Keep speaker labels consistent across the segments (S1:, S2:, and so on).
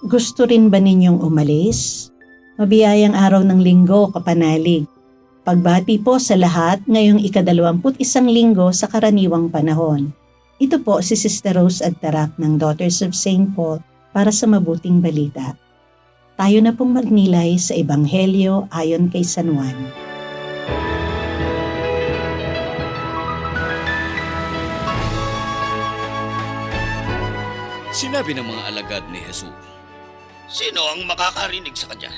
S1: Gusto rin ba ninyong umalis? Mabiyayang araw ng linggo, kapanalig. Pagbati po sa lahat ngayong ika-21 linggo sa karaniwang panahon. Ito po si Sister Rose Agtarak ng Daughters of St. Paul para sa mabuting balita. Tayo na pong magnilay sa Ebanghelyo ayon kay San Juan.
S2: Sinabi ng mga alagad ni Jesus, "Sino ang makakarinig sa kanya?"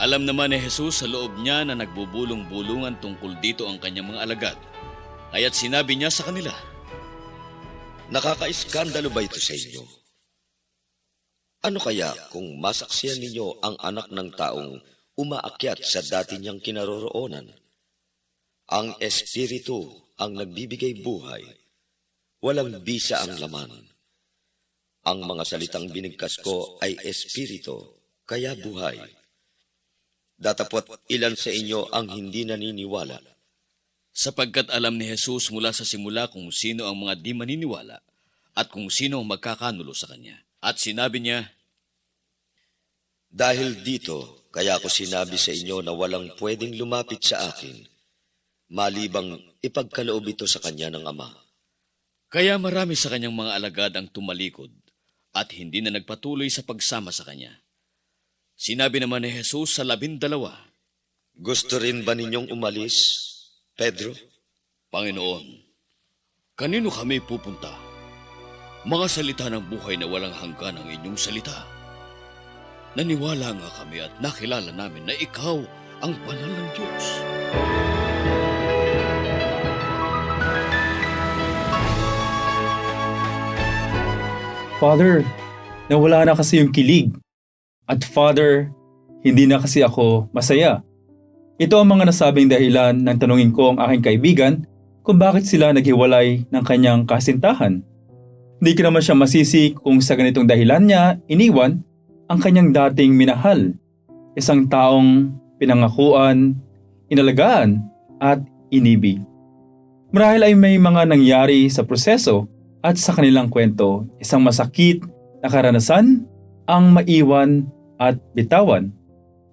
S2: Alam naman ni Jesus sa loob niya na nagbubulong-bulungan tungkol dito ang kanyang mga alagad. Kaya't sinabi niya sa kanila,
S3: "Nakaka-iskandalo ba ito sa inyo? Ano kaya kung masaksiyan ninyo ang anak ng taong umaakyat sa dati niyang kinaroroonan? Ang Espiritu ang nagbibigay buhay, walang bisa ang laman. Ang mga salitang binigkas ko ay Espiritu, kaya buhay. Datapot ilan sa inyo ang hindi naniniwala."
S2: sapagkat alam ni Jesus mula sa simula kung sino ang mga di maniniwala at kung sino ang magkakanulo sa kanya. At sinabi niya,
S3: "Dahil dito, kaya ko sinabi sa inyo na walang pwedeng lumapit sa akin, malibang ipagkaloob ito sa kanya ng Ama."
S2: Kaya marami sa kanyang mga alagad ang tumalikod at hindi na nagpatuloy sa pagsama sa kanya. Sinabi naman ni Jesus sa 12,
S3: "Gusto rin ba ninyong umalis, Pedro?"
S2: "Panginoon, kanino kami pupunta? Mga salita ng buhay na walang hanggan ang inyong salita. Naniwala nga kami at nakilala namin na ikaw ang banal ng Diyos."
S4: Father, nawala na kasi yung kilig. At Father, hindi na kasi ako masaya. Ito ang mga nasabing dahilan ng tanungin ko ang aking kaibigan kung bakit sila naghiwalay ng kanyang kasintahan. Hindi ko naman siya masisi kung sa ganitong dahilan niya iniwan ang kanyang dating minahal. Isang taong pinangakuan, inalagaan at inibig. Marahil ay may mga nangyari sa proseso at sa kanilang kwento, isang masakit na karanasan ang maiwan at bitawan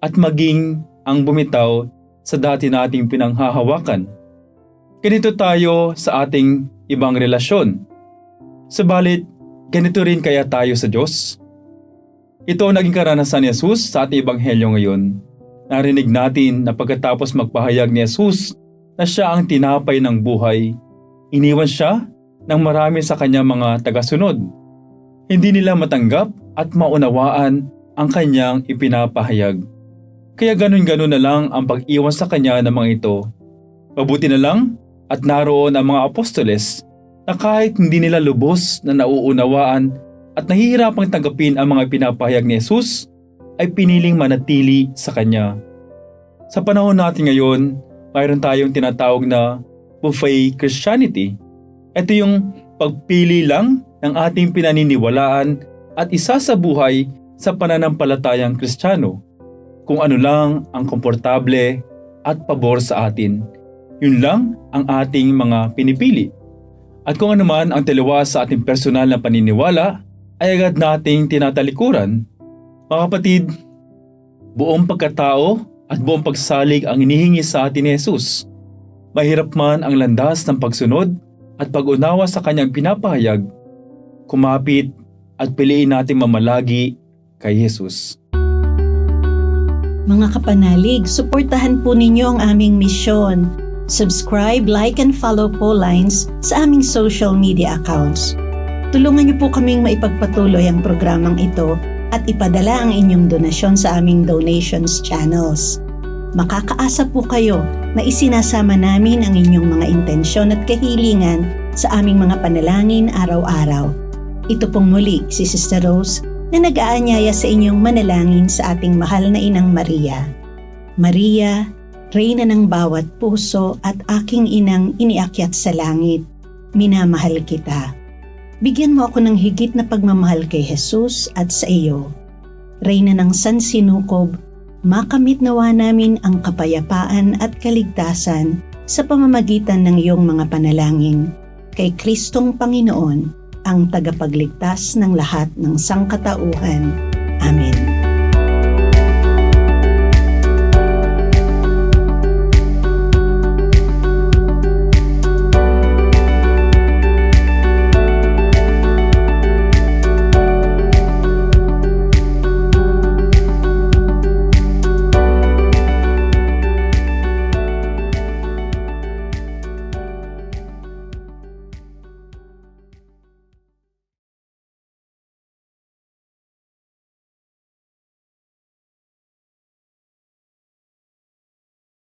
S4: at maging ang bumitaw sa dati nating pinanghahawakan. Ganito tayo sa ating ibang relasyon. Subalit, ganito rin kaya tayo sa Diyos? Ito ang naging karanasan ni Jesus sa ating ebanghelyo ngayon. Narinig natin na pagkatapos magpahayag ni Jesus na siya ang tinapay ng buhay, iniwan siya ng marami sa kanyang mga tagasunod. Hindi nila matanggap at maunawaan ang kanyang ipinapahayag. Kaya ganun-ganun na lang ang pag-iwan sa kanya ng mga ito. Mabuti na lang at naroon ang mga apostoles na kahit hindi nila lubos na nauunawaan at nahihirapang tanggapin ang mga pinapahayag ni Jesus, ay piniling manatili sa kanya. Sa panahon natin ngayon, mayroon tayong tinatawag na buffet Christianity. Ito yung pagpili lang ng ating pinaniniwalaan at isasabuhay sa pananampalatayang Kristiyano. Kung ano lang ang komportable at pabor sa atin, yun lang ang ating mga pinipili. At kung ano man ang taliwas sa ating personal na paniniwala, ay agad nating tinatalikuran. Mga kapatid, buong pagkatao at buong pagsalig ang hinihingi sa atin ni Jesus. Mahirap man ang landas ng pagsunod at pag-unawa sa kanyang pinapahayag, kumapit at piliin nating mamalagi kay Jesus.
S1: Mga kapanalig, suportahan po ninyo ang aming misyon. Subscribe, like, and follow po lines sa aming social media accounts. Tulungan niyo po kaming maipagpatuloy ang programang ito at ipadala ang inyong donasyon sa aming donations channels. Makakaasa po kayo na isinasama namin ang inyong mga intensyon at kahilingan sa aming mga panalangin araw-araw. Ito pong muli si Sister Rose na nag-aanyaya sa inyong manalangin sa ating mahal na Inang Maria. Maria, Reyna ng bawat puso at aking inang iniakyat sa langit, minamahal kita. Bigyan mo ako ng higit na pagmamahal kay Jesus at sa iyo. Reyna ng sansinukob, makamit nawa namin ang kapayapaan at kaligtasan sa pamamagitan ng iyong mga panalangin. Kay Kristong Panginoon, ang tagapagligtas ng lahat ng sangkatauhan. Amen.